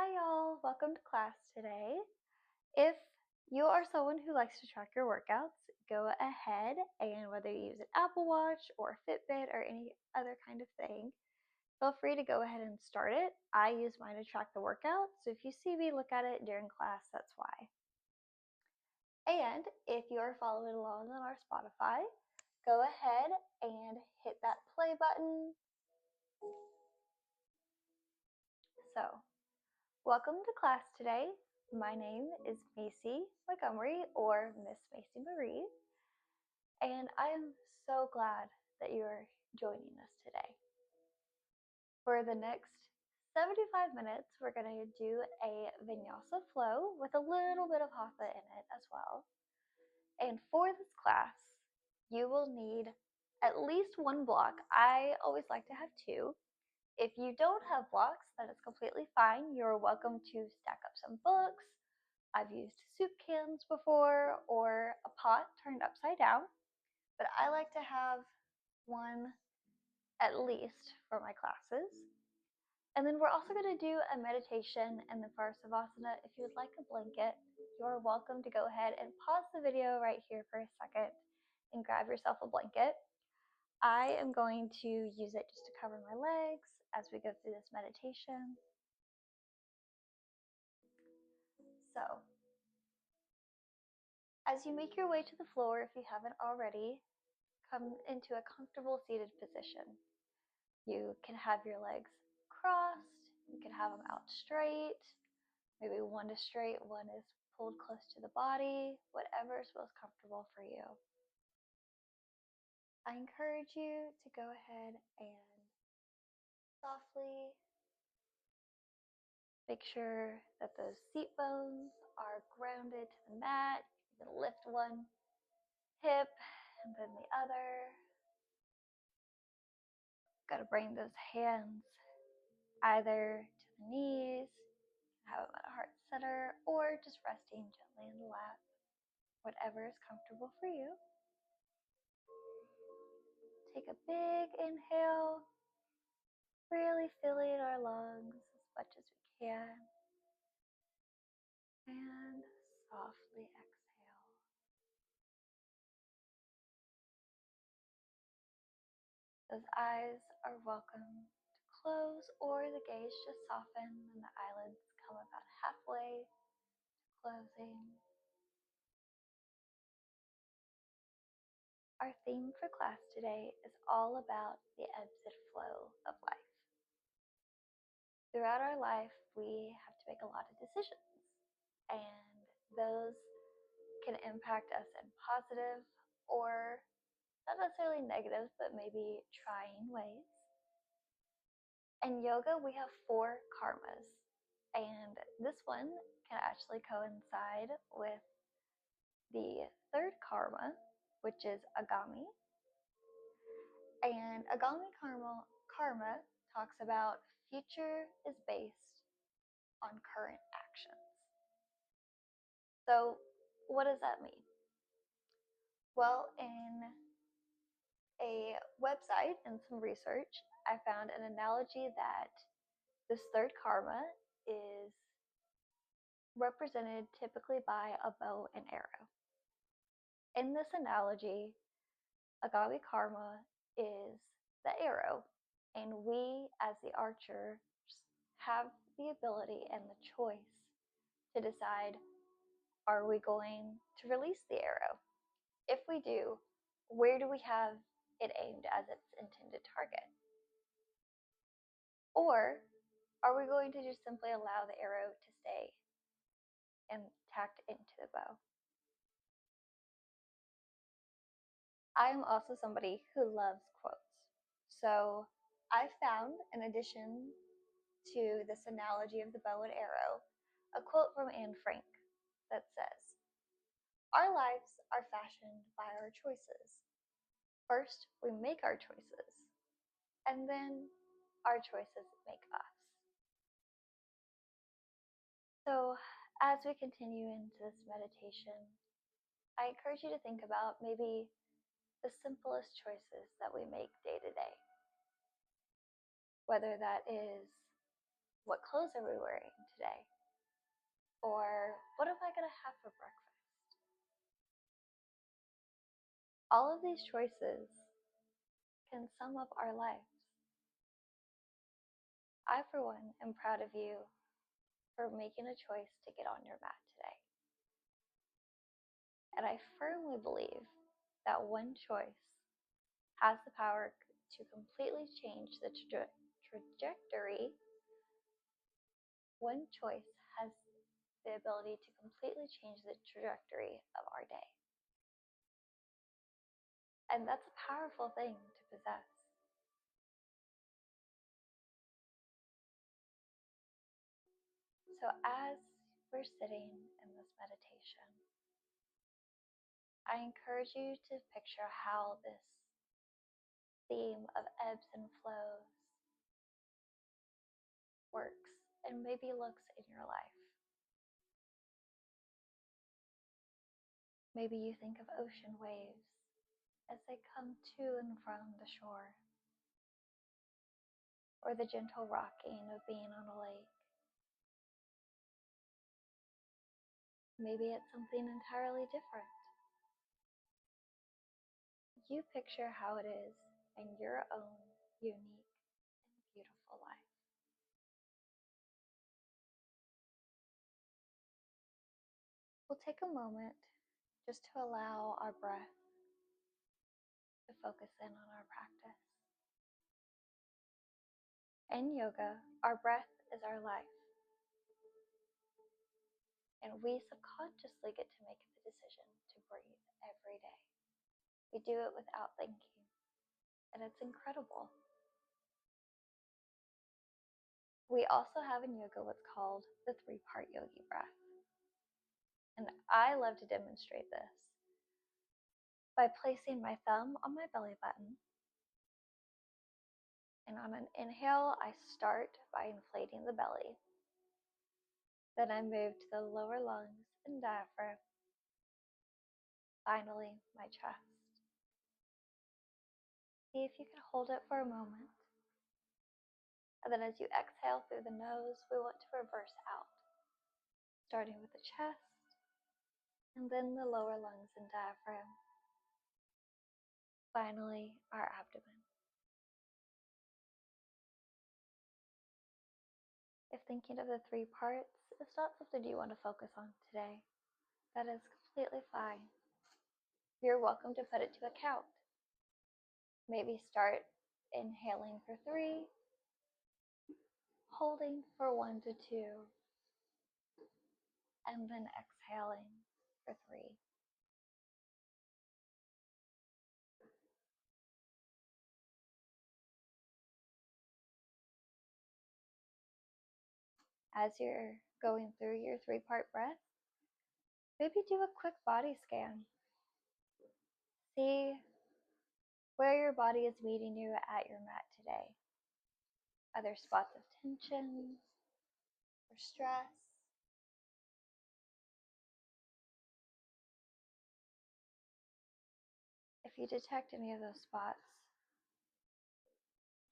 Hi y'all, welcome to class today. If you are someone who likes to track your workouts, go ahead and whether you use an Apple Watch or a Fitbit or any other kind of thing, feel free to go ahead and start it. I use mine to track the workout, so if you see me look at it during class, that's why. And if you are following along on our Spotify, go ahead and hit that play button. So, welcome to class today. My name is Maci Montgomery, or Miss Maci Maree, and I am so glad that you are joining us today. For the next 75 minutes, we're going to do a vinyasa flow with a little bit of hatha in it as well. And for this class, you will need at least one block. I always like to have two. If you don't have blocks, that is completely fine. You're welcome to stack up some books. I've used soup cans before or a pot turned upside down, but I like to have one at least for my classes. And then we're also going to do a meditation and the Savasana. If you would like a blanket, you're welcome to go ahead and pause the video right here for a second and grab yourself a blanket. I am going to use it just to cover my legs as we go through this meditation. So, as you make your way to the floor, if you haven't already, come into a comfortable seated position. You can have your legs crossed, you can have them out straight, maybe one is straight, one is pulled close to the body, whatever is most comfortable for you. I encourage you to go ahead and softly make sure that those seat bones are grounded to the mat. You can lift one hip and then the other. Got to bring those hands either to the knees, have them at a heart center, or just resting gently in the lap, whatever is comfortable for you. Take a big inhale, really filling our lungs as much as we can, and softly exhale. Those eyes are welcome to close, or the gaze just soften and the eyelids come about halfway to closing. Our theme for class today is all about the ebbs and flow of life. Throughout our life, we have to make a lot of decisions, and those can impact us in positive or not necessarily negative, but maybe trying ways. In yoga, we have 4 karmas, and this one can actually coincide with the 3rd karma, which is Agami. And Agami Karma talks about future is based on current actions. So, what does that mean? Well, in a website and some research, I found an analogy that this 3rd karma is represented typically by a bow and arrow. In this analogy, Agami Karma is the arrow, and we as the archer have the ability and the choice to decide, are we going to release the arrow? If we do, where do we have it aimed as its intended target? Or are we going to just simply allow the arrow to stay and tacked into the bow? I'm also somebody who loves quotes. So I found, in addition to this analogy of the bow and arrow, a quote from Anne Frank that says, "Our lives are fashioned by our choices. First, we make our choices, and then our choices make us." So as we continue into this meditation, I encourage you to think about maybe the simplest choices that we make day to day. Whether that is what clothes are we wearing today? Or what am I going to have for breakfast? All of these choices can sum up our lives. I, for one, am proud of you for making a choice to get on your mat today. And I firmly believe that one choice has the power to completely change the trajectory. One choice has the ability to completely change the trajectory of our day. And that's a powerful thing to possess. So as we're sitting in this meditation, I encourage you to picture how this theme of ebbs and flows works and maybe looks in your life. Maybe you think of ocean waves as they come to and from the shore, or the gentle rocking of being on a lake. Maybe it's something entirely different. You picture how it is in your own unique and beautiful life. We'll take a moment just to allow our breath to focus in on our practice. In yoga, our breath is our life, and we subconsciously get to make the decision to breathe every day. We do it without thinking, and it's incredible. We also have in yoga what's called the 3-part yogi breath, and I love to demonstrate this by placing my thumb on my belly button. And on an inhale, I start by inflating the belly. Then I move to the lower lungs and diaphragm. Finally, my chest. See if you can hold it for a moment. And then as you exhale through the nose, we want to reverse out, starting with the chest, and then the lower lungs and diaphragm. Finally, our abdomen. If thinking of the 3 parts is not something you want to focus on today, that is completely fine. You're welcome to put it to account. Maybe start inhaling for 3, holding for 1 to 2, and then exhaling for 3. As you're going through your 3-part breath, maybe do a quick body scan. See where your body is meeting you at your mat today. Are there spots of tension or stress? If you detect any of those spots,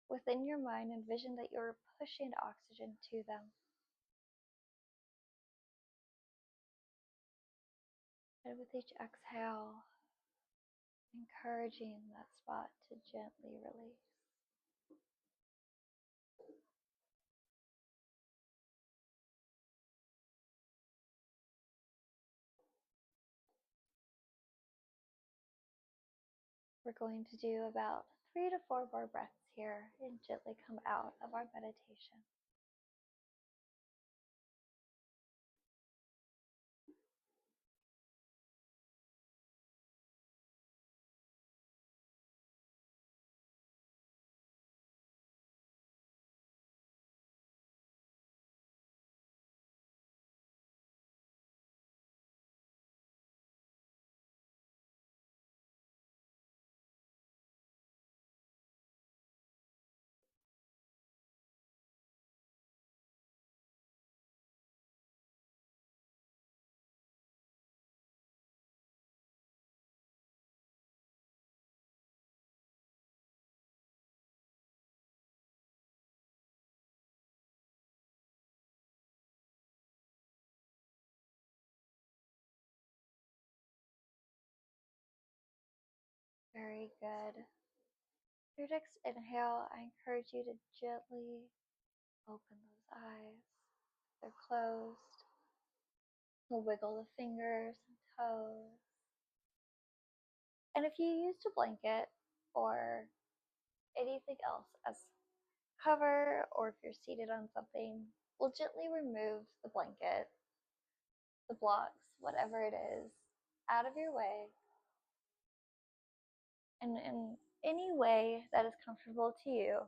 within your mind, envision that you're pushing oxygen to them. And with each exhale, encouraging that spot to gently release. We're going to do about 3 to 4 more breaths here and gently come out of our meditation. Very good. Your next inhale, I encourage you to gently open those eyes. They're closed. We'll wiggle the fingers and toes. And if you used a blanket or anything else as cover, or if you're seated on something, we'll gently remove the blanket, the blocks, whatever it is, out of your way. And in any way that is comfortable to you,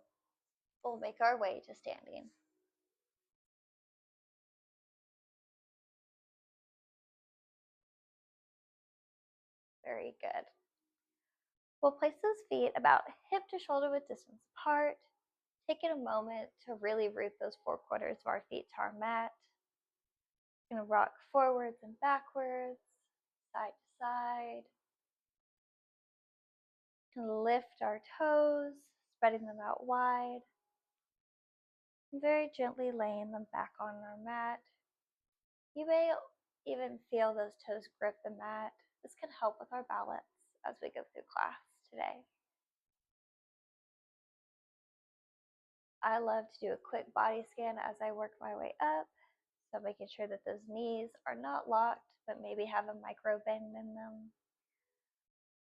we'll make our way to standing. Very good. We'll place those feet about hip to shoulder width distance apart, taking a moment to really root those 4/4 of our feet to our mat. We're going to rock forwards and backwards, side to side. We're going to lift our toes, spreading them out wide, and very gently laying them back on our mat. You may even feel those toes grip the mat. This can help with our balance as we go through class today. I love to do a quick body scan as I work my way up, so making sure that those knees are not locked, but maybe have a micro bend in them.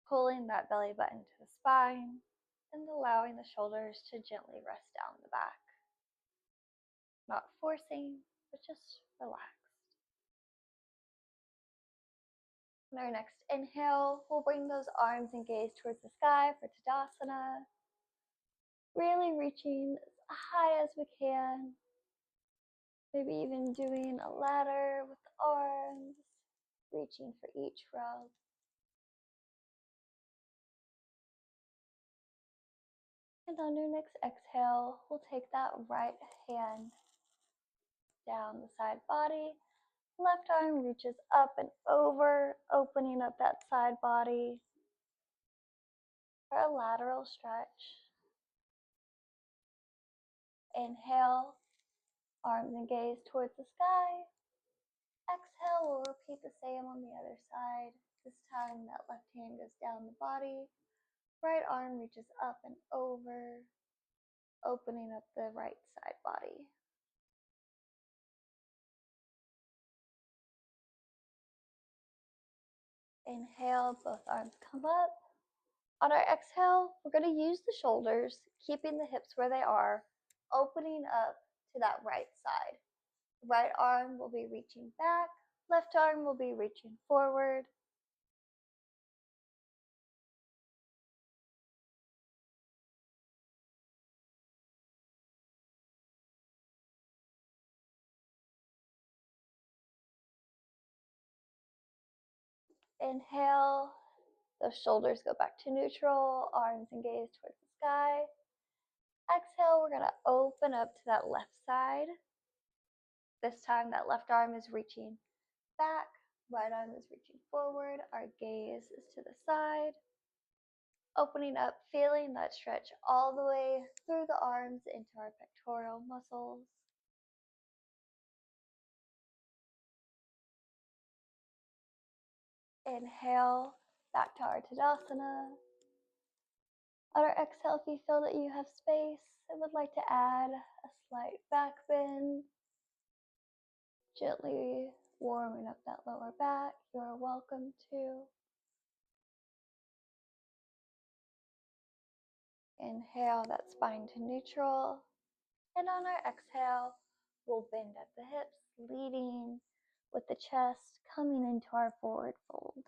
Pulling that belly button to the spine and allowing the shoulders to gently rest down the back. Not forcing, but just relaxed. On our next inhale, we'll bring those arms and gaze towards the sky for Tadasana. Really reaching as high as we can. Maybe even doing a ladder with the arms, reaching for each rub. And on your next exhale, we'll take that right hand down the side body. Left arm reaches up and over, opening up that side body for a lateral stretch. Inhale, arms and gaze towards the sky. Exhale, we'll repeat the same on the other side. This time that left hand goes down the body. Right arm reaches up and over, opening up the right side body. Inhale, both arms come up. On our exhale, we're going to use the shoulders, keeping the hips where they are, opening up to that right side. Right arm will be reaching back, left arm will be reaching forward. Inhale, those shoulders go back to neutral, arms and gaze towards the sky. Exhale, we're going to open up to that left side. This time that left arm is reaching back, right arm is reaching forward, our gaze is to the side. Opening up, feeling that stretch all the way through the arms into our pectoral muscles. Inhale, back to our Tadasana. On our exhale, if you feel that you have space and would like to add a slight back bend, gently warming up that lower back, you are welcome to. Inhale that spine to neutral. And on our exhale, we'll bend at the hips, leading with the chest coming into our forward fold.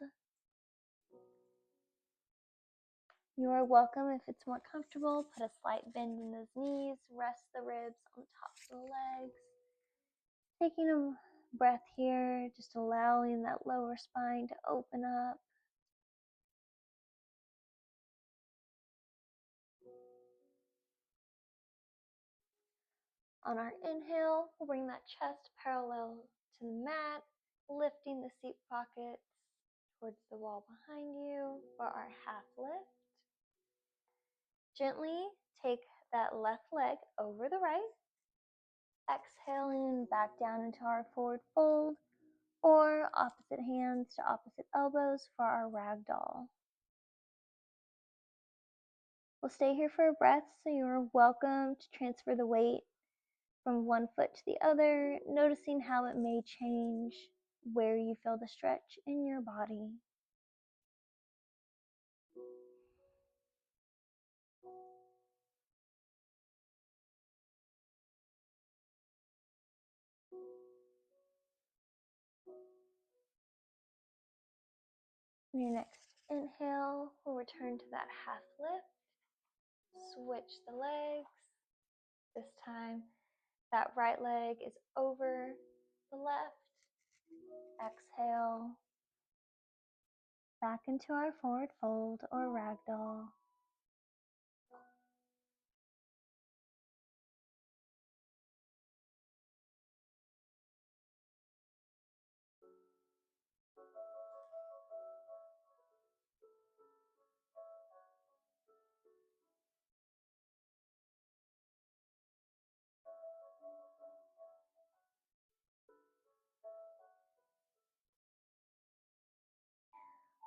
You are welcome, if it's more comfortable, put a slight bend in those knees, rest the ribs on the tops of the legs. Taking a breath here, just allowing that lower spine to open up. On our inhale, we'll bring that chest parallel to the mat, lifting the seat pockets towards the wall behind you for our half lift. Gently take that left leg over the right, exhaling back down into our forward fold, or opposite hands to opposite elbows for our ragdoll. We'll stay here for a breath, so you're welcome to transfer the weight from one foot to the other, noticing how it may change where you feel the stretch in your body. On your next inhale, we'll return to that half lift. Switch the legs. This time, that right leg is over the left. Exhale, back into our forward fold or ragdoll.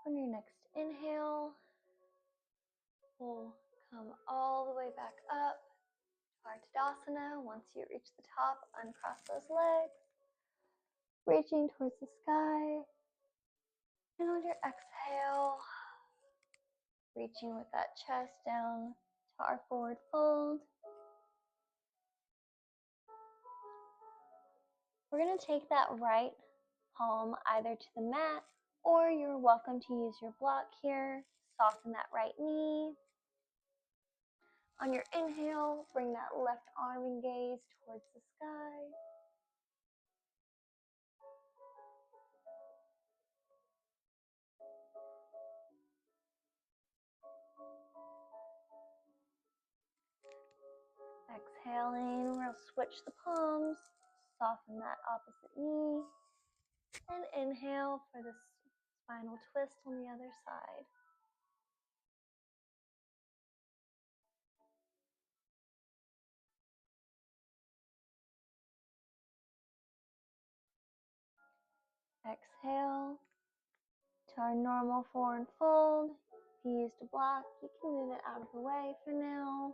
On your next inhale, we'll come all the way back up to our Tadasana. Once you reach the top, uncross those legs, reaching towards the sky. And on your exhale, reaching with that chest down to our forward fold. We're going to take that right palm either to the mat, or you're welcome to use your block here. Soften that right knee. On your inhale, bring that left arm and gaze towards the sky. Exhaling, we'll switch the palms, soften that opposite knee, and inhale for the spinal twist on the other side. Exhale to our normal forward fold. If you used a block, you can move it out of the way for now.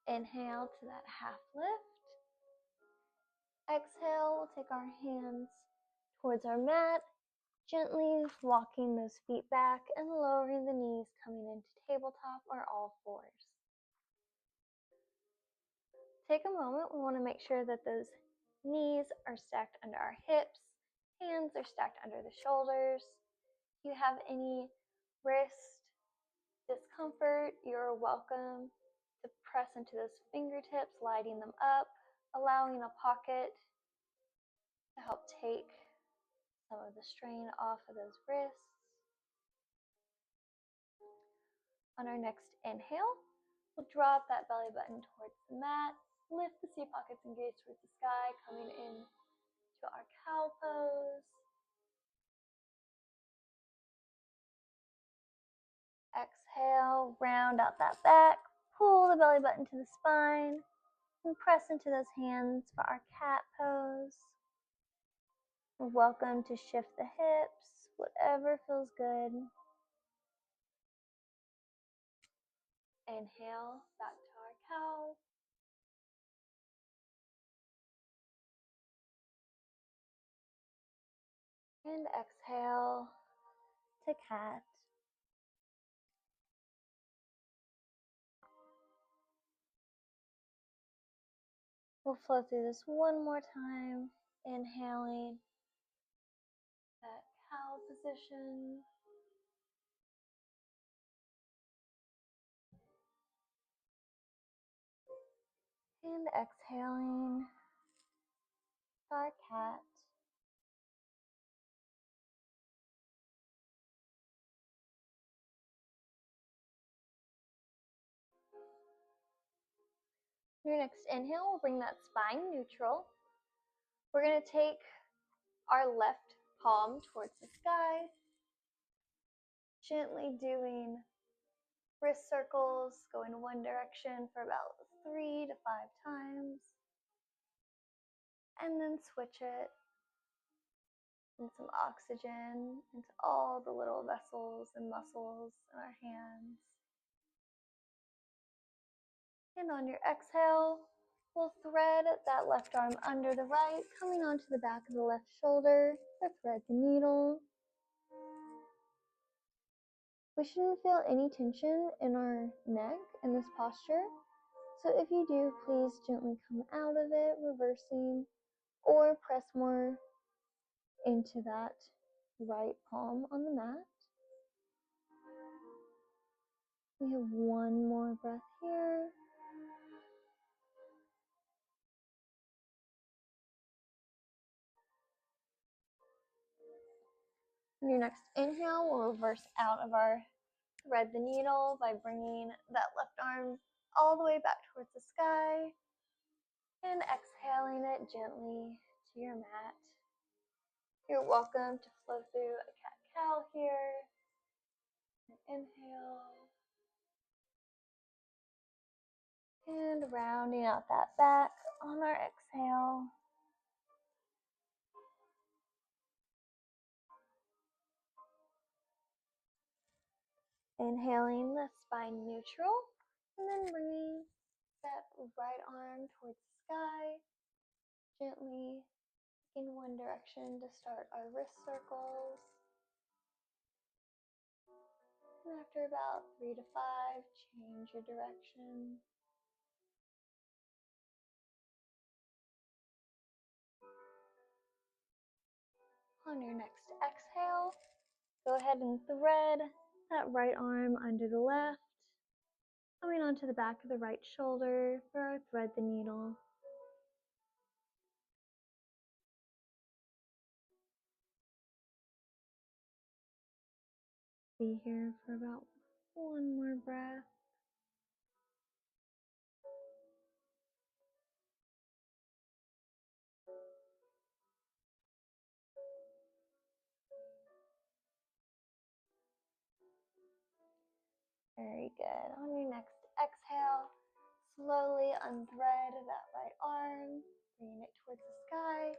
Inhale to that half lift. Exhale, we'll take our hands towards our mat, gently walking those feet back and lowering the knees, coming into tabletop or all fours. Take a moment, we want to make sure that those knees are stacked under our hips, hands are stacked under the shoulders. If you have any wrist discomfort, you're welcome to press into those fingertips, lighting them up, allowing a pocket to help take some of the strain off of those wrists. On our next inhale, we'll drop that belly button towards the mat, lift the seat pockets and gaze towards the sky, coming in to our cow pose. Exhale, round out that back, pull the belly button to the spine, and press into those hands for our cat pose. You're welcome to shift the hips, whatever feels good. Inhale, back to our cow. And exhale to cat. We'll flow through this one more time, inhaling that cow position. And exhaling our cat. Your next inhale will bring that spine neutral. We're going to take our left palm towards the sky, gently doing wrist circles, going one direction for about 3 to 5 times, and then switch it. and some oxygen into all the little vessels and muscles in our hands. And on your exhale, we'll thread that left arm under the right, coming onto the back of the left shoulder, or thread the needle. We shouldn't feel any tension in our neck in this posture. So if you do, please gently come out of it, reversing, or press more into that right palm on the mat. We have one more breath here. On your next inhale, we'll reverse out of our thread the needle by bringing that left arm all the way back towards the sky and exhaling it gently to your mat. You're welcome to flow through a cat-cow here. Inhale. And rounding out that back on our exhale. Inhaling the spine neutral, and then bringing that right arm towards the sky, gently in one direction to start our wrist circles. And after about 3 to 5, change your direction. On your next exhale, go ahead and thread that right arm under the left, coming onto the back of the right shoulder for our thread the needle. Be here for about one more breath. Very good. On your next exhale, slowly unthread that right arm, bringing it towards the sky,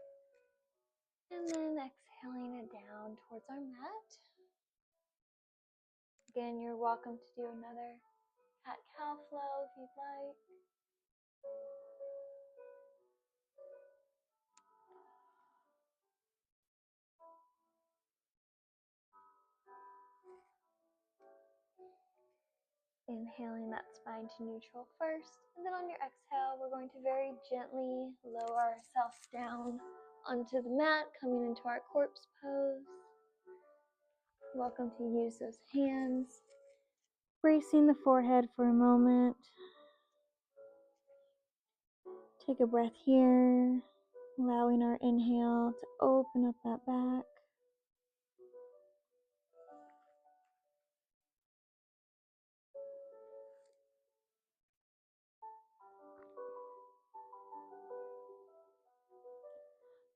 and then exhaling it down towards our mat. Again, you're welcome to do another cat-cow flow if you'd like. Inhaling that spine to neutral first, and then on your exhale, we're going to very gently lower ourselves down onto the mat, coming into our corpse pose. Welcome to use those hands, bracing the forehead for a moment. Take a breath here, allowing our inhale to open up that back.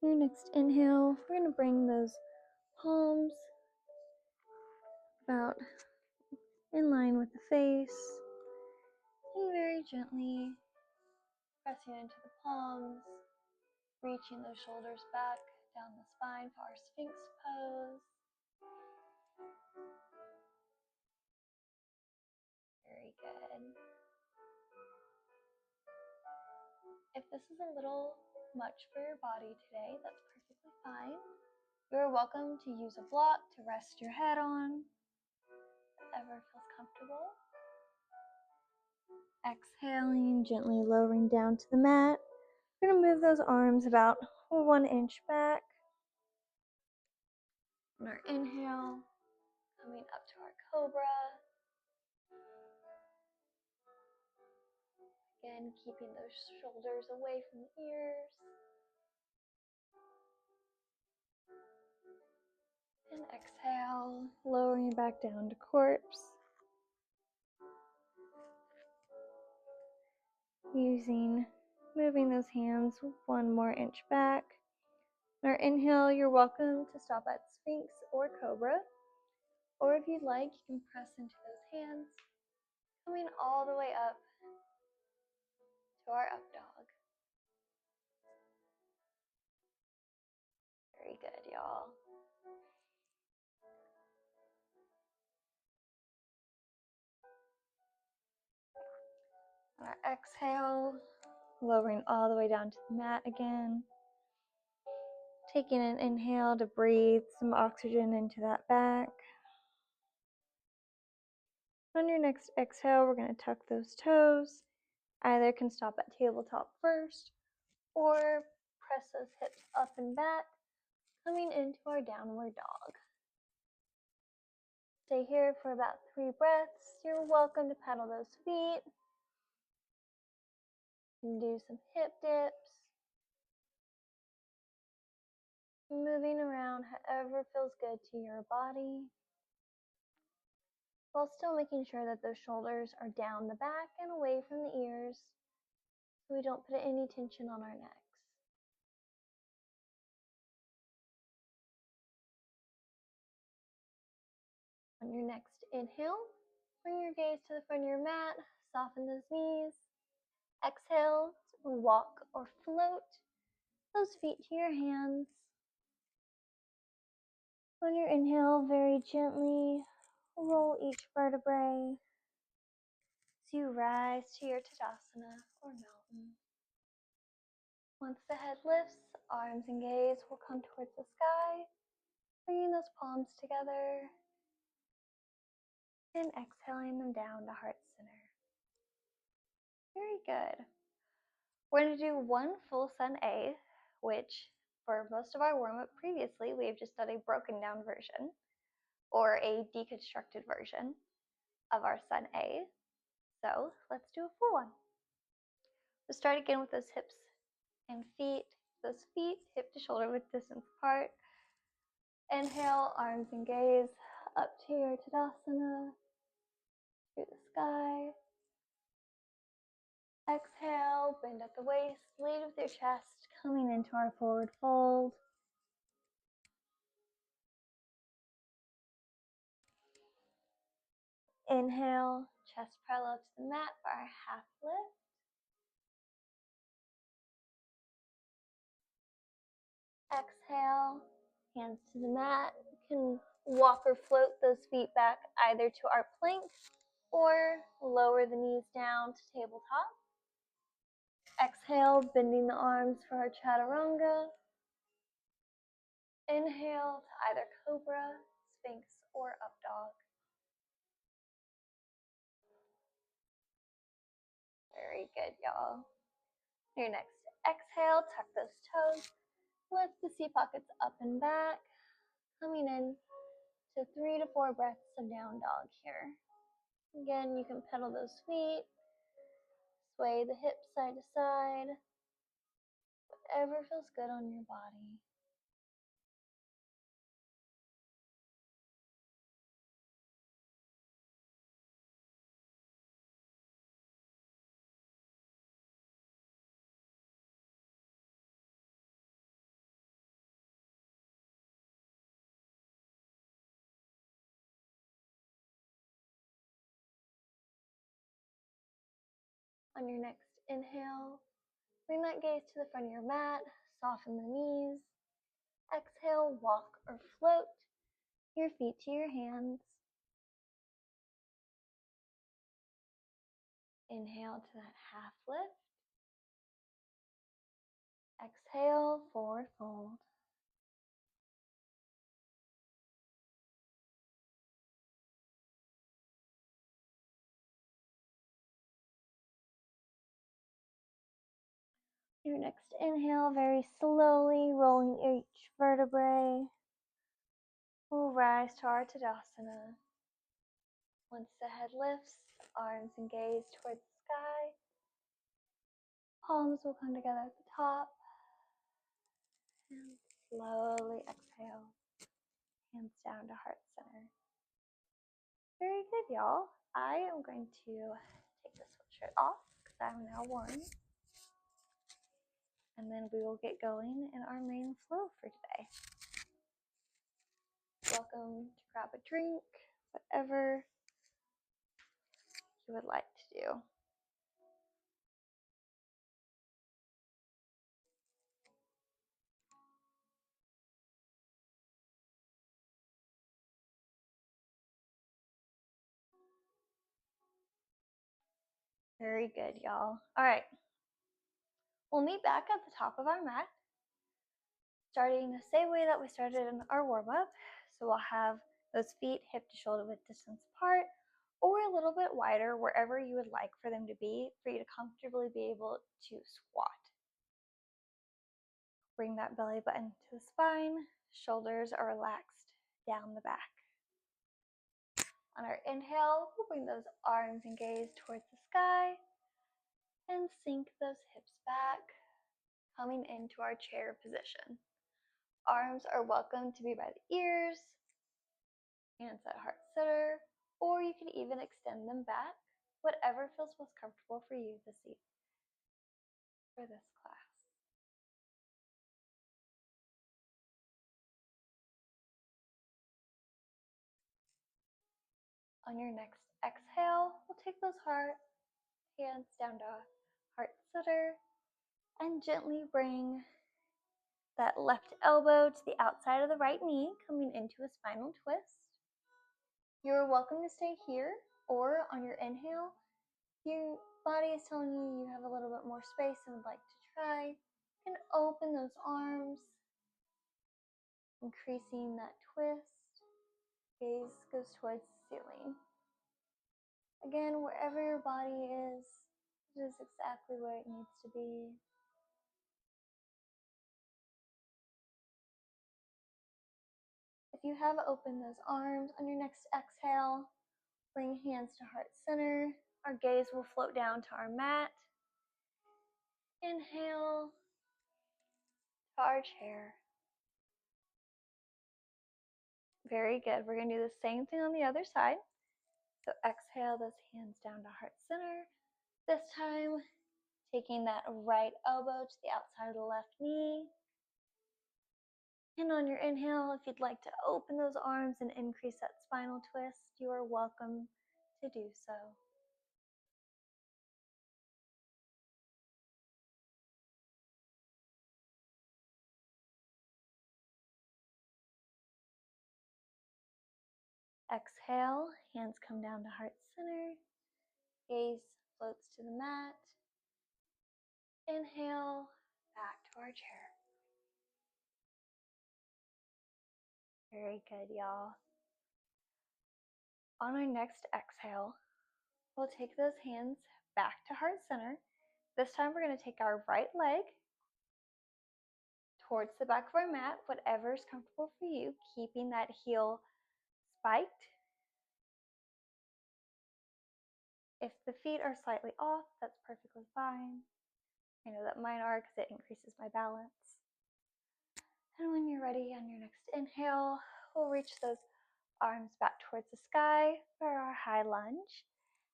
Your next inhale, we're going to bring those palms about in line with the face, and very gently pressing into the palms, reaching those shoulders back down the spine for our Sphinx pose. Very good. If this is a little much for your body today, that's perfectly fine. You're welcome to use a block to rest your head on, whatever feels comfortable. Exhaling, gently lowering down to the mat. We're going to move those arms about 1 inch back. On our inhale, coming up to our cobra. Again, keeping those shoulders away from the ears. And exhale, lowering back down to corpse. Moving those hands 1 more inch back. On our inhale, you're welcome to stop at Sphinx or Cobra. Or if you'd like, you can press into those hands, coming all the way up to our up dog. Very good, y'all. On our exhale, lowering all the way down to the mat again. Taking an inhale to breathe some oxygen into that back. On your next exhale, we're going to tuck those toes. Either can stop at tabletop first or press those hips up and back, coming into our downward dog. Stay here for about 3 breaths. You're welcome to pedal those feet. You can do some hip dips. Moving around however feels good to your body, while still making sure that those shoulders are down the back and away from the ears so we don't put any tension on our necks. On your next inhale, bring your gaze to the front of your mat, soften those knees. Exhale, walk or float those feet to your hands. On your inhale, very gently roll each vertebrae as you rise to your Tadasana or mountain. Once the head lifts, arms and gaze will come towards the sky, bringing those palms together and exhaling them down to heart center. Very good. We're going to do one full sun A, which for most of our warm-up previously, we've just done a broken down version or a deconstructed version of our sun A. So let's do a full one. We'll start again with those hips and feet. Those feet hip to shoulder width distance apart. Inhale, arms and gaze up to your Tadasana, through the sky. Exhale, bend at the waist, lead with your chest, coming into our forward fold. Inhale, chest parallel to the mat for our half lift. Exhale, hands to the mat. You can walk or float those feet back either to our plank or lower the knees down to tabletop. Exhale, bending the arms for our chaturanga. Inhale to either cobra, sphinx, or up dog. Very good, y'all. Your next exhale, tuck those toes. Lift the seat pockets up and back. Coming in to 3 to 4 breaths of down dog here. Again, you can pedal those feet, sway the hips side to side, whatever feels good on your body. On your next inhale, bring that gaze to the front of your mat, soften the knees. Exhale, walk or float your feet to your hands. Inhale to that half lift. Exhale, forward fold. Your next inhale, very slowly rolling each vertebrae. We'll rise to our Tadasana. Once the head lifts, arms and gaze towards the sky. Palms will come together at the top. And slowly exhale. Hands down to heart center. Very good, y'all. I am going to take this sweatshirt off because I'm now warm. And then we will get going in our main flow for today. Welcome to grab a drink, whatever you would like to do. Very good, y'all. All right. We'll meet back at the top of our mat, starting the same way that we started in our warm-up. So we'll have those feet hip to shoulder width distance apart, or a little bit wider, wherever you would like for them to be, for you to comfortably be able to squat. Bring that belly button to the spine, shoulders are relaxed down the back. On our inhale, we'll bring those arms and gaze towards the sky and sink those hips back, coming into our chair position. Arms are welcome to be by the ears, hands at heart center, or you can even extend them back, whatever feels most comfortable for you this evening for this class. On your next exhale, we'll take those hands down to heart center and gently bring that left elbow to the outside of the right knee, coming into a spinal twist. You're welcome to stay here, or on your inhale, your body is telling you you have a little bit more space and would like to try, you can open those arms, increasing that twist. Gaze goes towards the ceiling. Again, wherever your body is, it is exactly where it needs to be. If you have opened those arms, on your next exhale, bring hands to heart center. Our gaze will float down to our mat. Inhale to our chair. Very good. We're going to do the same thing on the other side. So exhale those hands down to heart center. This time, taking that right elbow to the outside of the left knee. And on your inhale, if you'd like to open those arms and increase that spinal twist, you are welcome to do so. Exhale, hands come down to heart center. Gaze floats to the mat. Inhale, back to our chair. Very good, y'all. On our next exhale, we'll take those hands back to heart center. This time we're going to take our right leg towards the back of our mat, whatever is comfortable for you, keeping that heel spiked. If the feet are slightly off, that's perfectly fine. I know that mine are because it increases my balance. And when you're ready, on your next inhale, we'll reach those arms back towards the sky for our high lunge.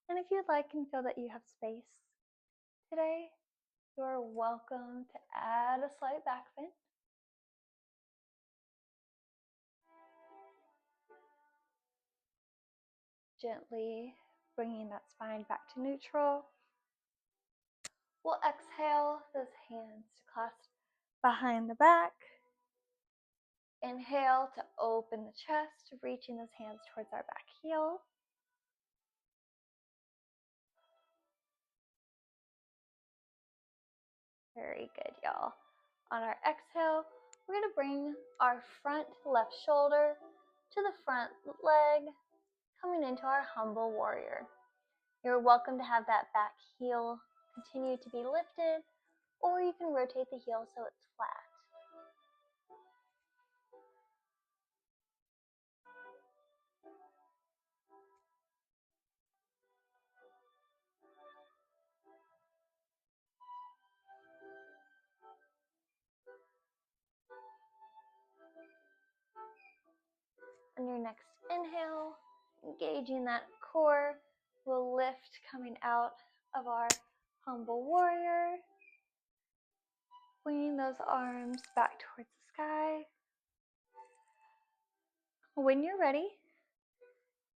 And if you'd like and feel that you have space today, you are welcome to add a slight back bend. Gently bringing that spine back to neutral. We'll exhale those hands to clasp behind the back. Inhale to open the chest, reaching those hands towards our back heel. Very good, y'all. On our exhale, we're going to bring our front left shoulder to the front leg, coming into our humble warrior. You're welcome to have that back heel continue to be lifted, or you can rotate the heel so it's flat. On your next inhale, engaging that core, we'll lift coming out of our humble warrior, bringing those arms back towards the sky. When you're ready,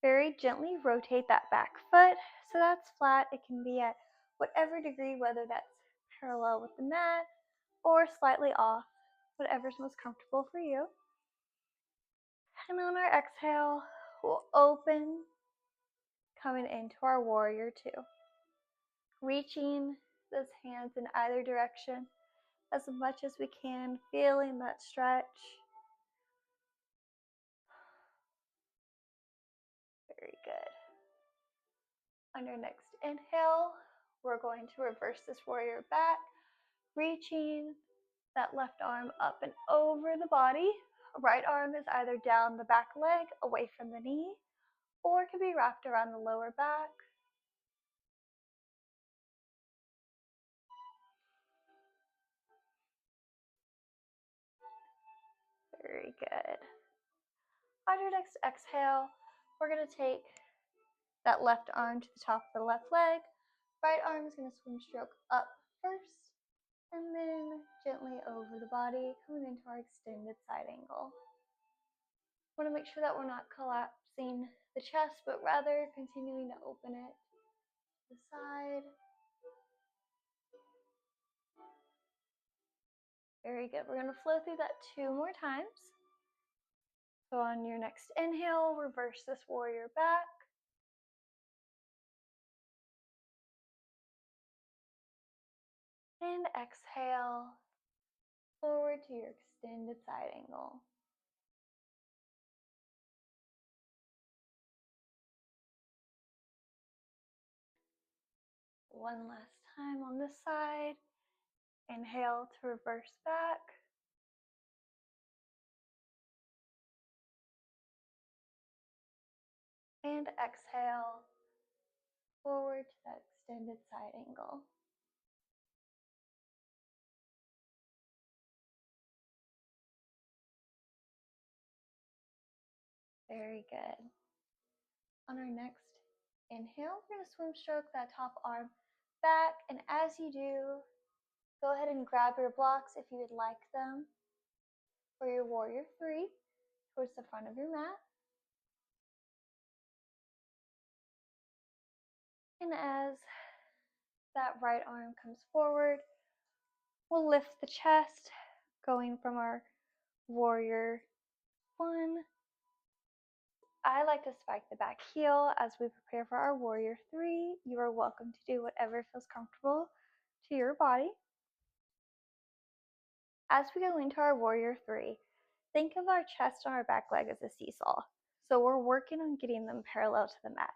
very gently rotate that back foot so that's flat. It can be at whatever degree, whether that's parallel with the mat or slightly off, whatever's most comfortable for you. And on our exhale, we'll open, coming into our warrior two. reaching those hands in either direction as much as we can, feeling that stretch. Very good. On your next inhale, we're going to reverse this warrior back, reaching that left arm up and over the body. Right arm is either down the back leg, away from the knee, or it can be wrapped around the lower back. Very good. On your next exhale, we're going to take that left arm to the top of the left leg. Right arm is going to swim stroke up first, and then gently over the body, coming into our extended side angle. Want to make sure that we're not collapsing the chest, but rather continuing to open it to the side. Very good. We're going to flow through that 2 more times. So on your next inhale, reverse this warrior back. And exhale, forward to your extended side angle. One last time on this side. Inhale to reverse back. And exhale, forward to that extended side angle. Very good. On our next inhale, we're going to swim stroke that top arm back. And as you do, go ahead and grab your blocks if you would like them for your warrior 3 towards the front of your mat. And as that right arm comes forward, we'll lift the chest, going from our warrior 1. I like to spike the back heel as we prepare for our warrior 3. You are welcome to do whatever feels comfortable to your body. As we go into our warrior 3, think of our chest and our back leg as a seesaw. So we're working on getting them parallel to the mat.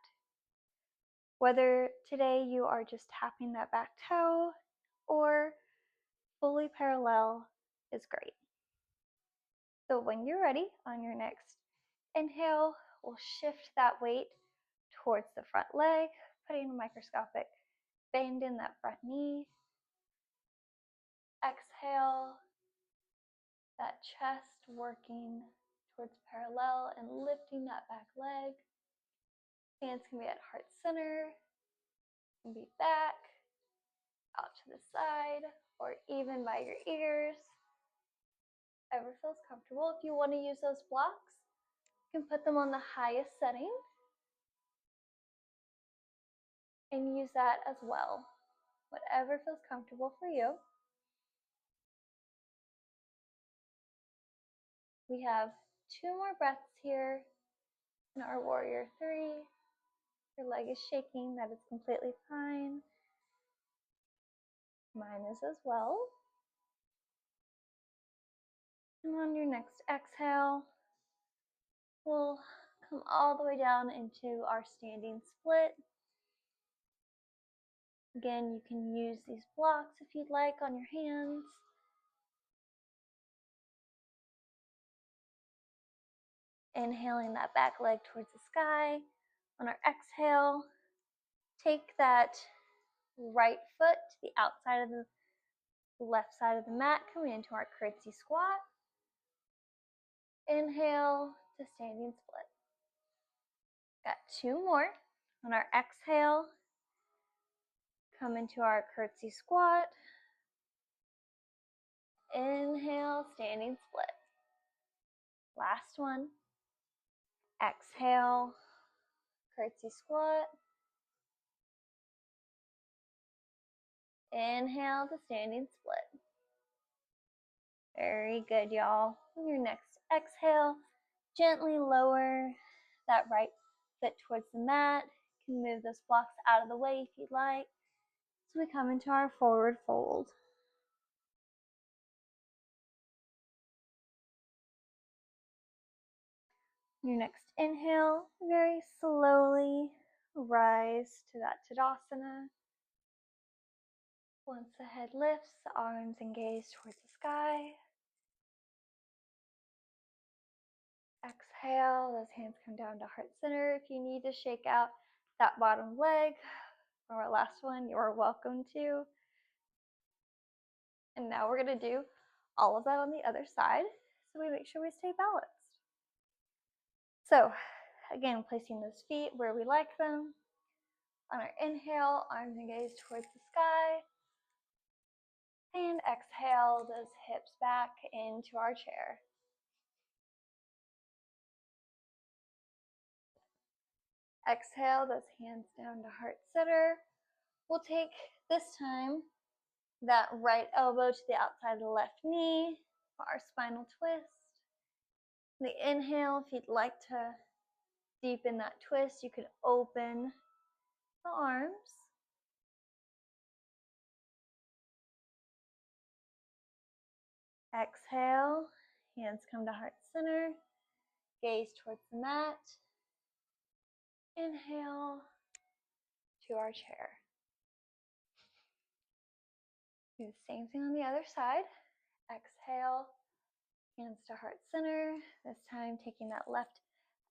Whether today you are just tapping that back toe or fully parallel is great. So when you're ready, on your next inhale, we'll shift that weight towards the front leg, putting a microscopic bend in that front knee. Exhale, that chest working towards parallel and lifting that back leg. Hands can be at heart center, can be back, out to the side, or even by your ears. Whatever feels comfortable. If you want to use those blocks, you can put them on the highest setting and use that as well. Whatever feels comfortable for you. We have 2 more breaths here in our warrior 3. Your leg is shaking, that is completely fine. Mine is as well. And on your next exhale, we'll come all the way down into our standing split. Again, you can use these blocks if you'd like on your hands. Inhaling that back leg towards the sky. On our exhale, take that right foot to the outside of the left side of the mat, coming into our curtsy squat. Inhale to standing split. Got 2 more. On our exhale, come into our curtsy squat. Inhale, standing split. Last one. Exhale, curtsy squat. Inhale to standing split. Very good, y'all. On your next exhale, gently lower that right foot towards the mat. You can move those blocks out of the way if you'd like. So we come into our forward fold. Your next inhale, very slowly rise to that Tadasana. Once the head lifts, the arms and gaze towards the sky. Exhale, those hands come down to heart center. If you need to shake out that bottom leg from our last one, you are welcome to. And now we're going to do all of that on the other side, so we make sure we stay balanced. So again, placing those feet where we like them. On our inhale, arms and gaze towards the sky. And exhale, those hips back into our chair. Exhale, those hands down to heart center. We'll take this time that right elbow to the outside of the left knee for our spinal twist. The inhale, if you'd like to deepen that twist, you can open the arms. Exhale, hands come to heart center, gaze towards the mat. Inhale to our chair. Do the same thing on the other side. Exhale, hands to heart center. This time taking that left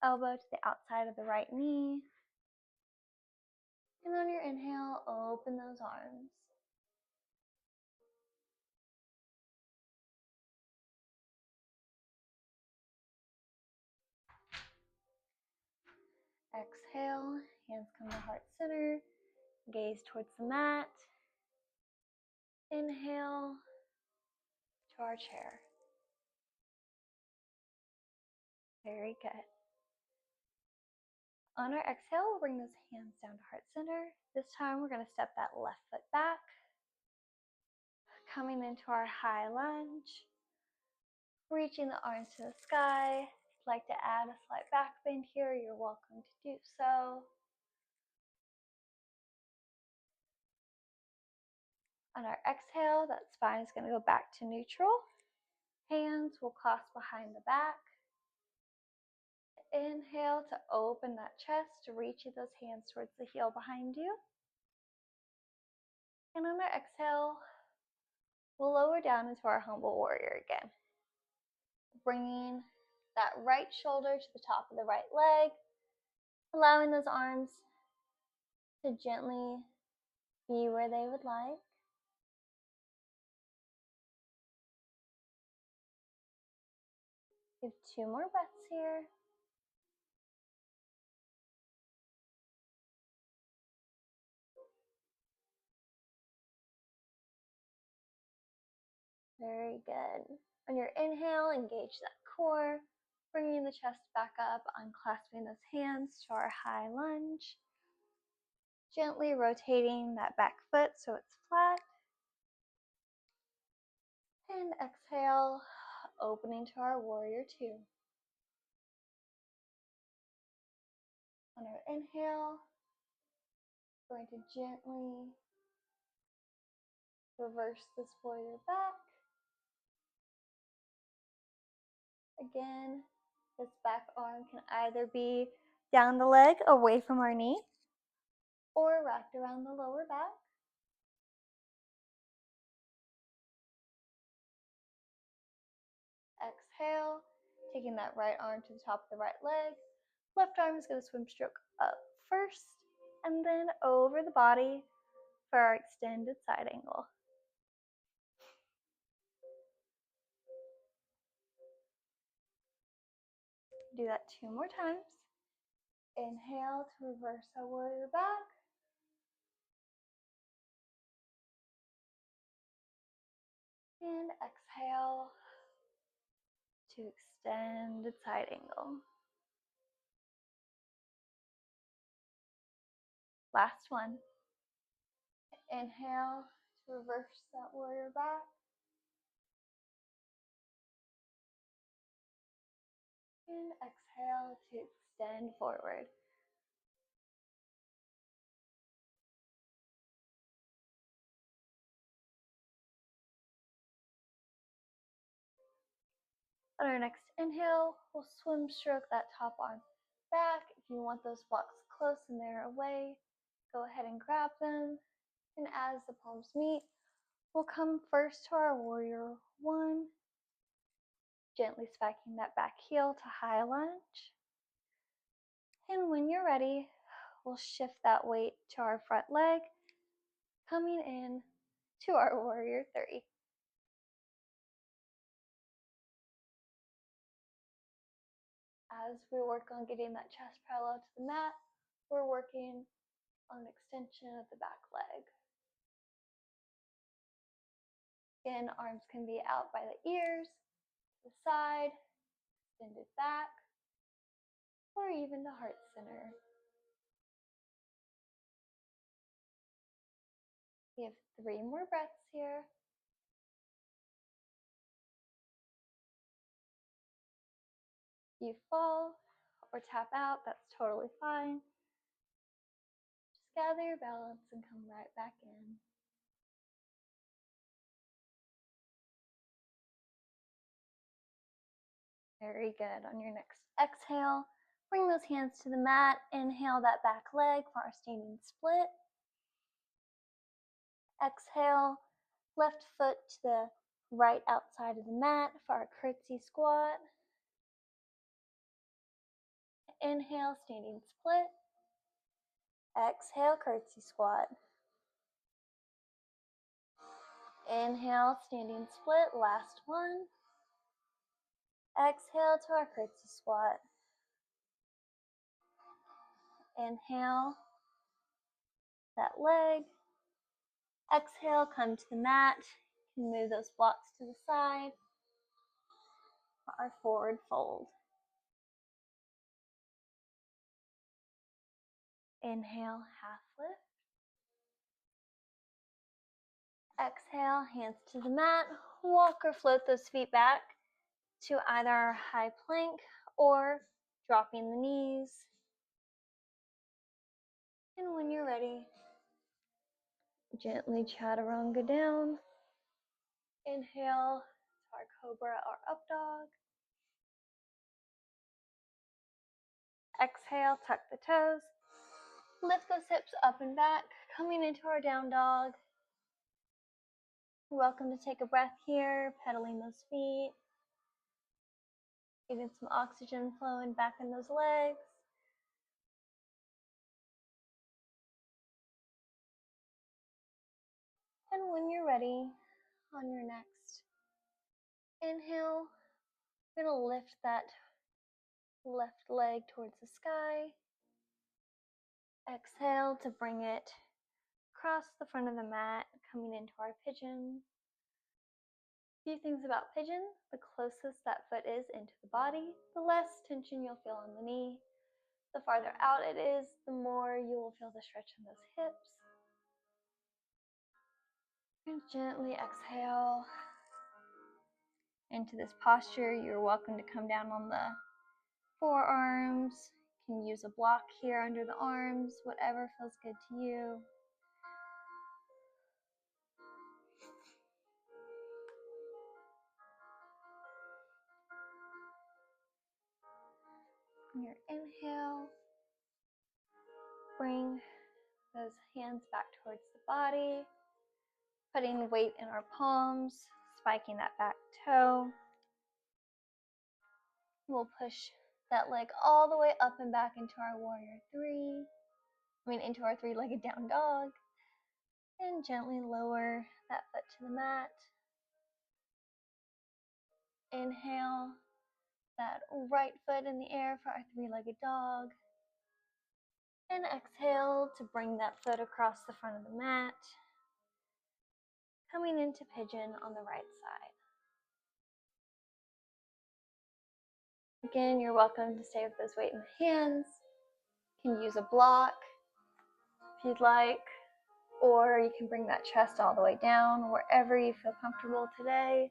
elbow to the outside of the right knee. And on your inhale, open those arms. Exhale, hands come to heart center, gaze towards the mat. Inhale to our chair. Very good. On our exhale, we'll bring those hands down to heart center. This time we're going to step that left foot back, coming into our high lunge, reaching the arms to the sky. If you'd like to add a slight back bend here, you're welcome to do so. On our exhale, that spine is going to go back to neutral. Hands will clasp behind the back. Inhale to open that chest, reach those hands towards the heel behind you. And on our exhale, we'll lower down into our humble warrior again. Bringing that right shoulder to the top of the right leg, allowing those arms to gently be where they would like. Give 2 more breaths here. Very good. On your inhale, engage that core, bringing the chest back up, unclasping those hands to our high lunge. Gently rotating that back foot so it's flat. And exhale, opening to our warrior 2. On our inhale, going to gently reverse this warrior back. Again, this back arm can either be down the leg away from our knee or wrapped around the lower back. Exhale, taking that right arm to the top of the right leg. Left arm is going to swim stroke up first and then over the body for our extended side angle. Do that 2 more times. Inhale to reverse our warrior back. And exhale to extended side angle. Last one. Inhale to reverse that warrior back. And exhale to extend forward. On our next inhale, we'll swim stroke that top arm back. If you want those blocks close and they're away, go ahead and grab them. And as the palms meet, we'll come first to our warrior one, gently spiking that back heel to high lunge. And when you're ready, we'll shift that weight to our front leg, coming in to our warrior three. As we work on getting that chest parallel to the mat, we're working on an extension of the back leg. Again, arms can be out by the ears, to the side, extended back, or even to heart center. We have 3 more breaths here. If you fall or tap out, that's totally fine. Just gather your balance and come right back in. Very good. On your next exhale, bring those hands to the mat. Inhale that back leg for our standing split. Exhale, left foot to the right outside of the mat for our curtsy squat. Inhale, standing split. Exhale, curtsy squat. Inhale, standing split, last one. Exhale to our curtsy squat. Inhale, that leg. Exhale, come to the mat. You can move those blocks to the side for our forward fold. Inhale, half lift. Exhale, hands to the mat. Walk or float those feet back to either high plank or dropping the knees. And when you're ready, gently chaturanga down. Inhale to our cobra or up dog. Exhale, tuck the toes. Lift those hips up and back, coming into our down dog. You're welcome to take a breath here, pedaling those feet. Getting some oxygen flowing back in those legs. And when you're ready, on your next inhale, we're going to lift that left leg towards the sky. Exhale to bring it across the front of the mat, coming into our pigeon. A few things about pigeon: the closest that foot is into the body, the less tension you'll feel on the knee. The farther out it is, the more you will feel the stretch in those hips. And gently exhale into this posture. You're welcome to come down on the forearms. You can use a block here under the arms, whatever feels good to you. On your inhale, bring those hands back towards the body, putting weight in our palms, spiking that back toe. We'll push that leg all the way up and back into our warrior three. Into our 3-legged down dog. And gently lower that foot to the mat. Inhale that right foot in the air for our 3-legged dog. And exhale to bring that foot across the front of the mat. Coming into pigeon on the right side. Again, you're welcome to stay with those weight in the hands. You can use a block if you'd like, or you can bring that chest all the way down, wherever you feel comfortable today.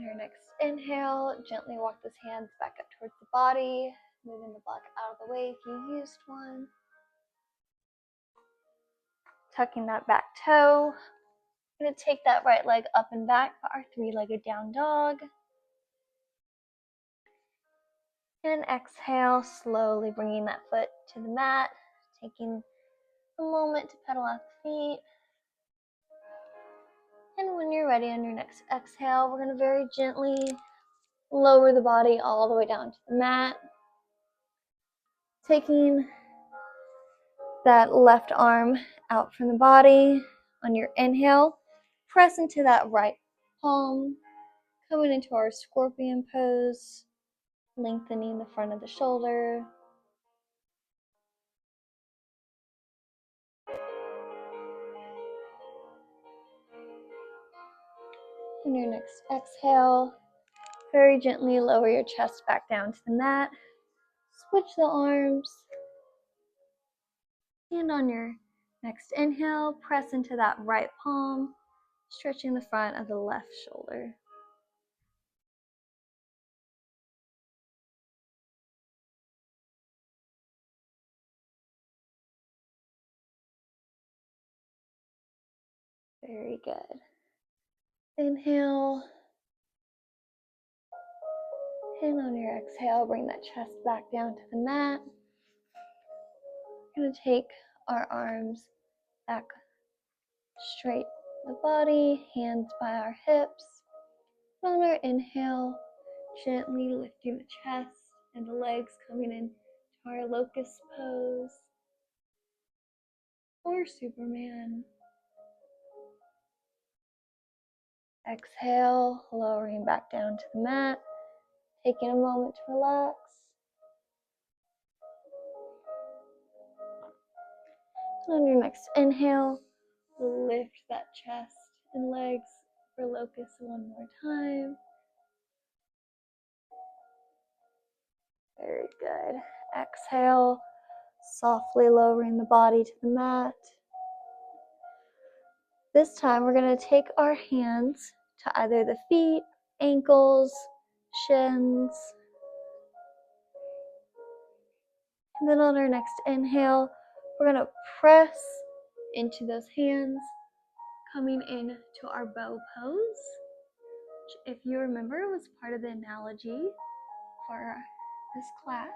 your next inhale, gently walk those hands back up towards the body, moving the block out of the way if you used one. Tucking that back toe. I'm going to take that right leg up and back for our three-legged down dog. And exhale, slowly bringing that foot to the mat, taking a moment to pedal out the feet. And when you're ready on your next exhale, we're going to very gently lower the body all the way down to the mat. Taking that left arm out from the body on your inhale, press into that right palm, coming into our scorpion pose, lengthening the front of the shoulder. On your next exhale, very gently lower your chest back down to the mat. Switch the arms. And on your next inhale, press into that right palm, stretching the front of the left shoulder. Very good. Inhale. And on your exhale, bring that chest back down to the mat. We're going to take our arms back straight the body, hands by our hips. On our inhale, gently lifting the chest and the legs coming in to our locust pose or Superman. Exhale, lowering back down to the mat, taking a moment to relax. On your next inhale, lift that chest and legs for locust one more time. Very good. Exhale, softly lowering the body to the mat. This time we're going to take our hands to either the feet, ankles, shins. And then on our next inhale, we're going to press into those hands, coming into our bow pose, which, if you remember, was part of the analogy for this class.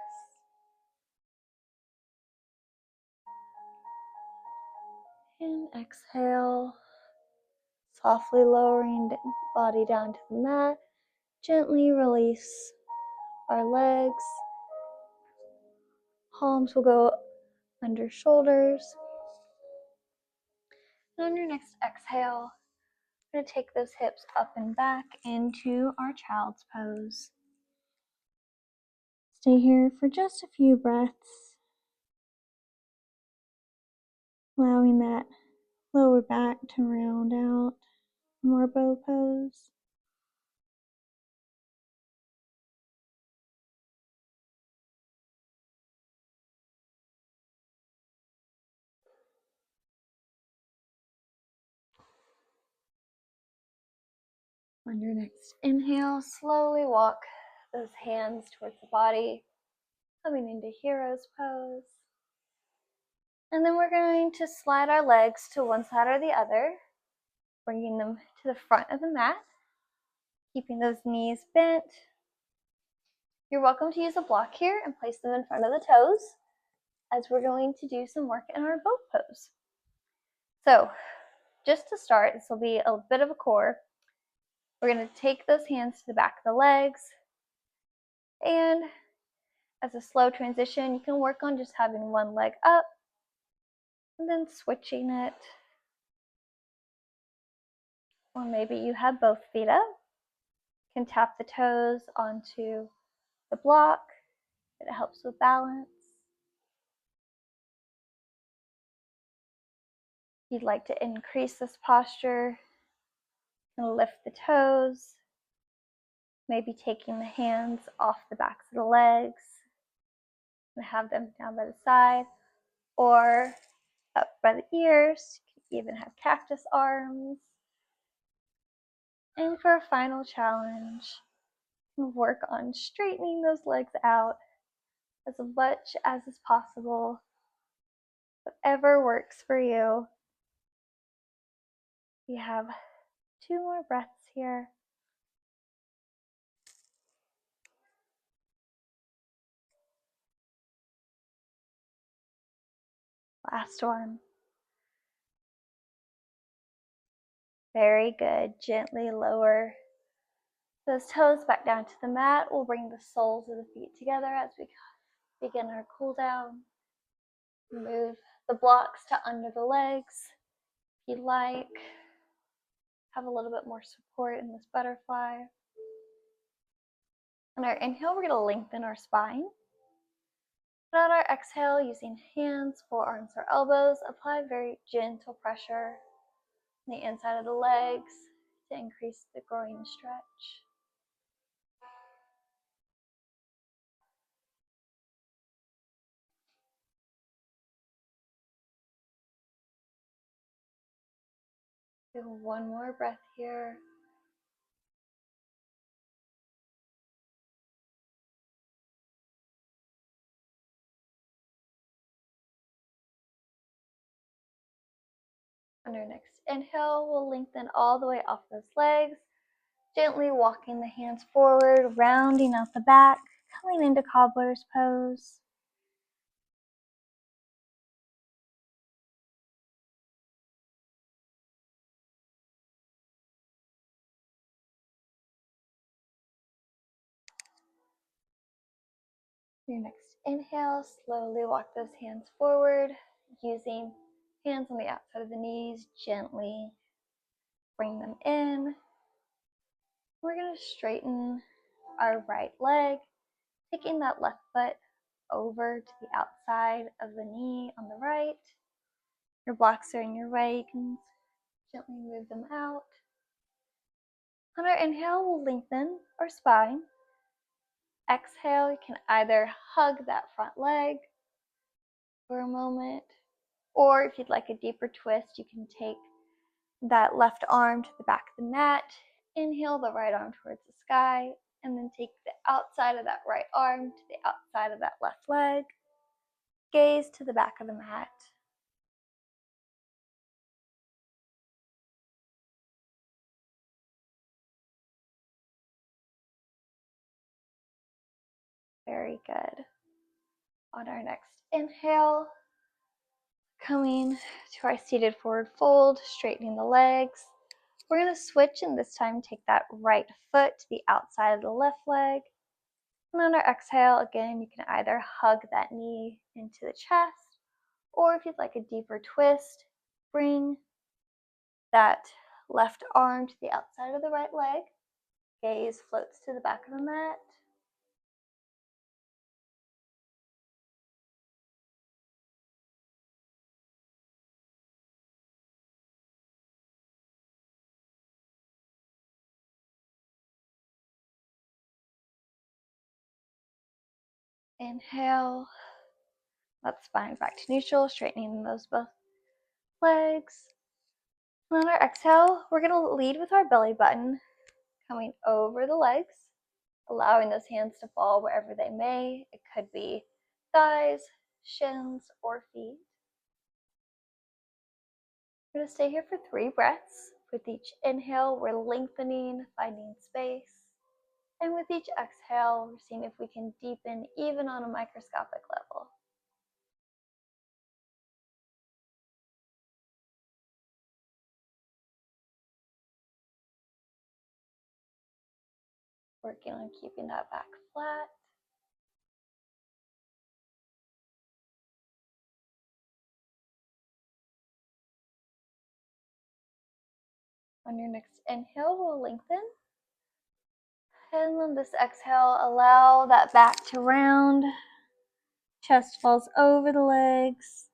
And exhale, softly lowering the body down to the mat. Gently release our legs. Palms will go under shoulders. And on your next exhale, we're going to take those hips up and back into our child's pose. Stay here for just a few breaths, allowing that lower back to round out. More bow pose. On your next inhale, slowly walk those hands towards the body, coming into hero's pose. And then we're going to slide our legs to one side or the other, bringing them to the front of the mat, keeping those knees bent. You're welcome to use a block here and place them in front of the toes, as we're going to do some work in our boat pose. So, just to start, this will be a bit of a core. We're going to take those hands to the back of the legs, and as a slow transition, you can work on just having one leg up and then switching it. Or maybe you have both feet up. You can tap the toes onto the block. It helps with balance. If you'd like to increase this posture, you can lift the toes, maybe taking the hands off the backs of the legs and have them down by the side or up by the ears. You can even have cactus arms. And for a final challenge, work on straightening those legs out as much as is possible. Whatever works for you. We have 2 more breaths here. Last one. Very good. Gently lower those toes back down to the mat. We'll bring the soles of the feet together as we begin our cool down. Move the blocks to under the legs if you like. Have a little bit more support in this butterfly. On our inhale, we're going to lengthen our spine. And on our exhale, using hands, forearms, or elbows, apply very gentle pressure on the inside of the legs to increase the groin stretch. Do one more breath here. On our next inhale, we'll lengthen all the way off those legs, gently walking the hands forward, rounding out the back, coming into cobbler's pose. Your next inhale, slowly walk those hands forward, using hands on the outside of the knees, gently bring them in. We're going to straighten our right leg, taking that left foot over to the outside of the knee on the right. Your blocks are in your way. You can gently move them out. On our inhale, we'll lengthen our spine. Exhale, you can either hug that front leg for a moment, or if you'd like a deeper twist, you can take that left arm to the back of the mat. Inhale the right arm towards the sky, and then take the outside of that right arm to the outside of that left leg. Gaze to the back of the mat. Very good. On our next inhale, coming to our seated forward fold, straightening the legs. We're going to switch and this time take that right foot to the outside of the left leg. And on our exhale, again, you can either hug that knee into the chest, or if you'd like a deeper twist, bring that left arm to the outside of the right leg. Gaze floats to the back of the mat. Inhale, that spine back to neutral, straightening those both legs. And on our exhale, we're going to lead with our belly button, coming over the legs, allowing those hands to fall wherever they may. It could be thighs, shins, or feet. We're going to stay here for 3 breaths. With each inhale, we're lengthening, finding space. And with each exhale, we're seeing if we can deepen even on a microscopic level. Working on keeping that back flat. On your next inhale, we'll lengthen. And then this exhale, allow that back to round. Chest falls over the legs.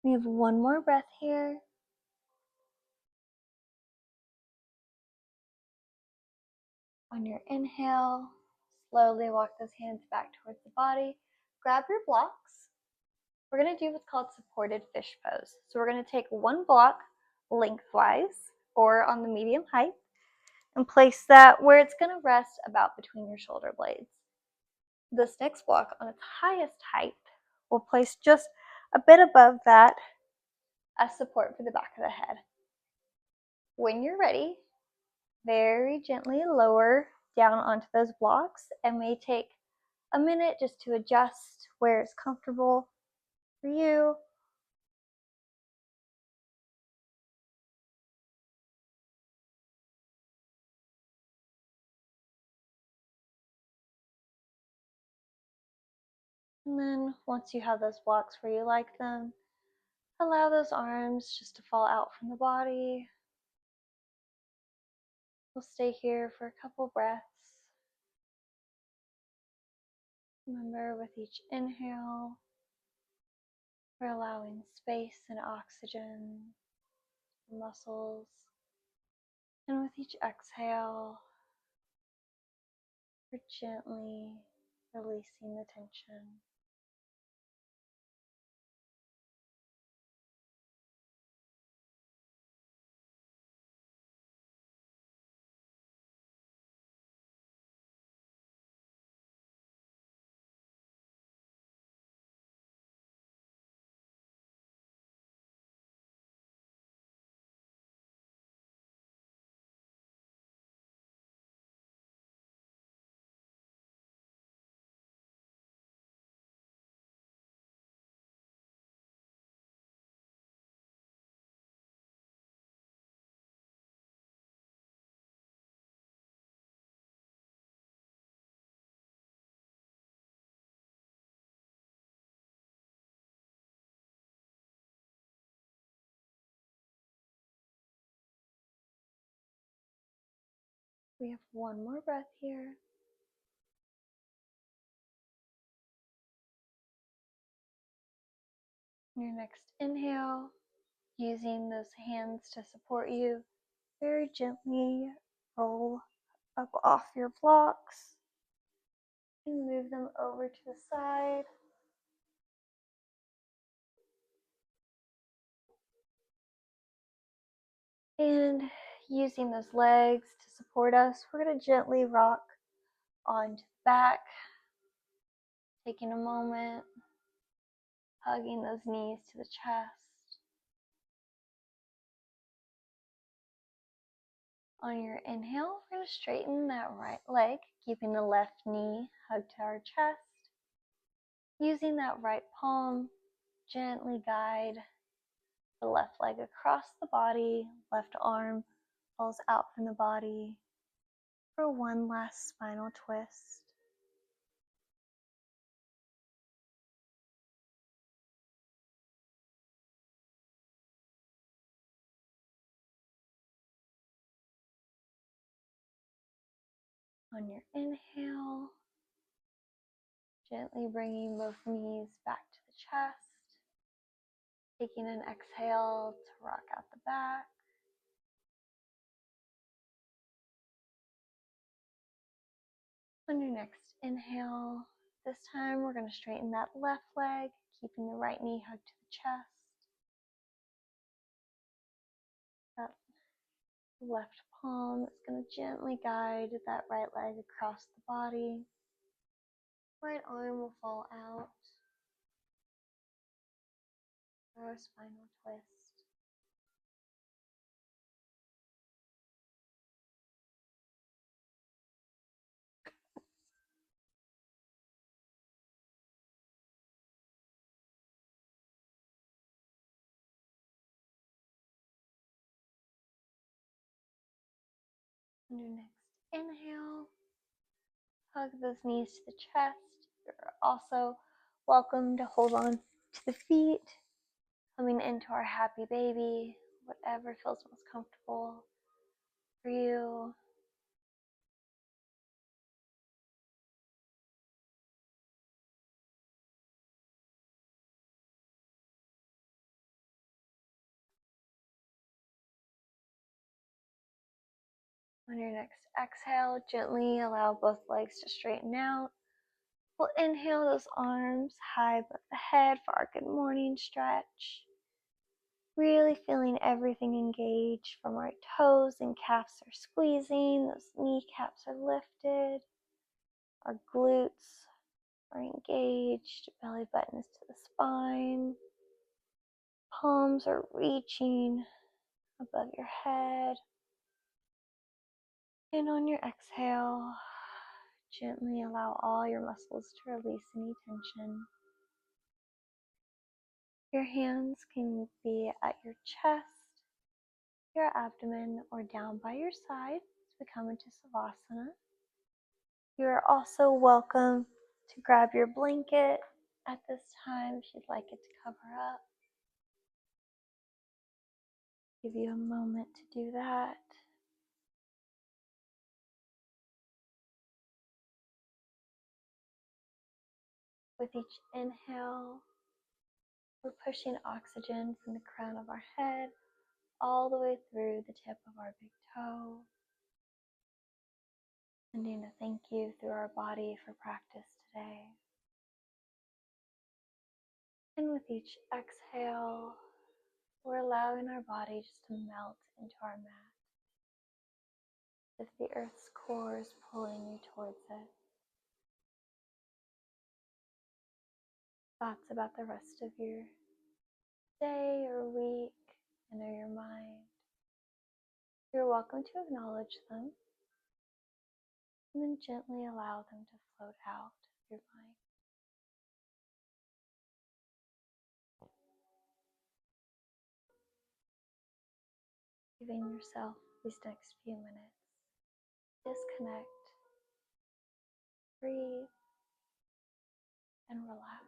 We have one more breath here. On your inhale, slowly walk those hands back towards the body. Grab your blocks. We're going to do what's called supported fish pose. So we're going to take one block lengthwise or on the medium height and place that where it's going to rest about between your shoulder blades. This next block on its highest height we'll place just a bit above that as support for the back of the head. When you're ready, very gently lower down onto those blocks and may take a minute just to adjust where it's comfortable for you. And then once you have those blocks where you like them, allow those arms just to fall out from the body. We'll stay here for a couple breaths. Remember, with each inhale, we're allowing space and oxygen to the muscles. And with each exhale, we're gently releasing the tension. We have one more breath here. Your next inhale, using those hands to support you, very gently roll up off your blocks and move them over to the side. And using those legs to support us, we're going to gently rock onto the back, taking a moment, hugging those knees to the chest. On your inhale, we're going to straighten that right leg, keeping the left knee hugged to our chest. Using that right palm, gently guide the left leg across the body, left arm falls out from the body for one last spinal twist. On your inhale, gently bringing both knees back to the chest, taking an exhale to rock out the back. On your next inhale, this time we're going to straighten that left leg, keeping the right knee hugged to the chest. That left palm is going to gently guide that right leg across the body. Right arm will fall out for a spinal twist. On your next inhale, hug those knees to the chest. You're also welcome to hold on to the feet, coming into our happy baby, whatever feels most comfortable for you. On On your next exhale, gently allow both legs to straighten out. We'll inhale those arms high above the head for our good morning stretch. Really feeling everything engaged from our toes and calves are squeezing, those kneecaps are lifted, our glutes are engaged, belly button is to the spine, palms are reaching above your head. And on your exhale, gently allow all your muscles to release any tension. Your hands can be at your chest, your abdomen, or down by your side as we come into Savasana. You are also welcome to grab your blanket at this time if you'd like it to cover up. Give you a moment to do that. With each inhale, we're pushing oxygen from the crown of our head all the way through the tip of our big toe. Sending a thank you through our body for practice today. And with each exhale, we're allowing our body just to melt into our mat, as if the earth's core is pulling you towards it. Thoughts about the rest of your day or week enter your mind. You're welcome to acknowledge them and then gently allow them to float out of your mind. Giving yourself these next few minutes. Disconnect, breathe, and relax.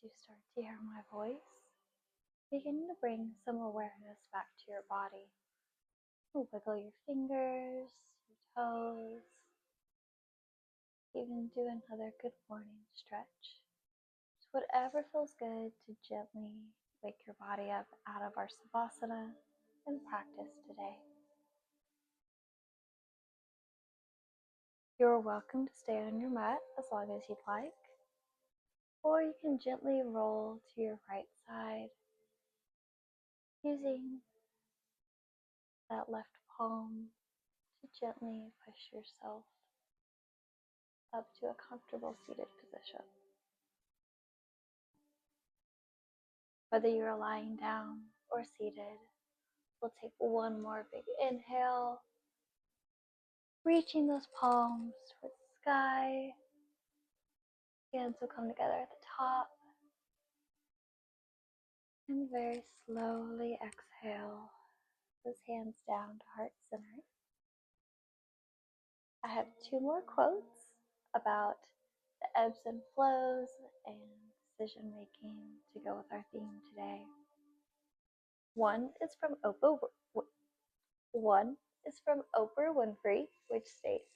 you start to hear my voice, begin to bring some awareness back to your body. Wiggle your fingers, your toes, even do another good morning stretch. So whatever feels good to gently wake your body up out of our savasana and practice today. You're welcome to stay on your mat as long as you'd like, or you can gently roll to your right side using that left palm to gently push yourself up to a comfortable seated position. Whether you're lying down or seated, we'll take one more big inhale, reaching those palms towards the sky. Hands will come together at the top. And very slowly exhale those hands down to heart center. I have two more quotes about the ebbs and flows and decision making to go with our theme today. One is from Oprah Winfrey, which states,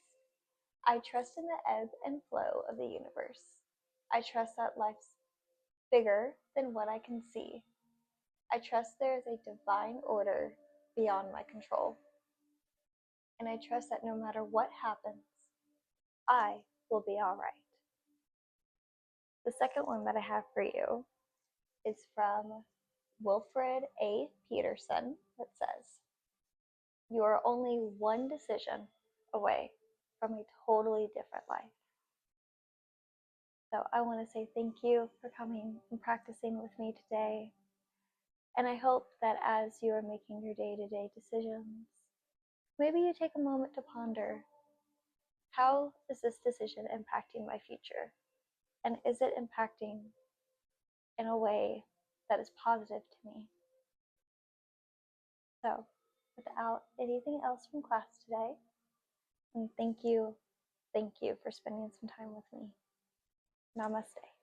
"I trust in the ebb and flow of the universe. I trust that life's bigger than what I can see. I trust there is a divine order beyond my control. And I trust that no matter what happens, I will be all right." The second one that I have for you is from Wilfred A. Peterson that says, "You are only one decision away from a totally different life." So I want to say thank you for coming and practicing with me today. And I hope that as you are making your day-to-day decisions, maybe you take a moment to ponder, how is this decision impacting my future? And is it impacting in a way that is positive to me? So, without anything else from class today, and thank you for spending some time with me. Namaste.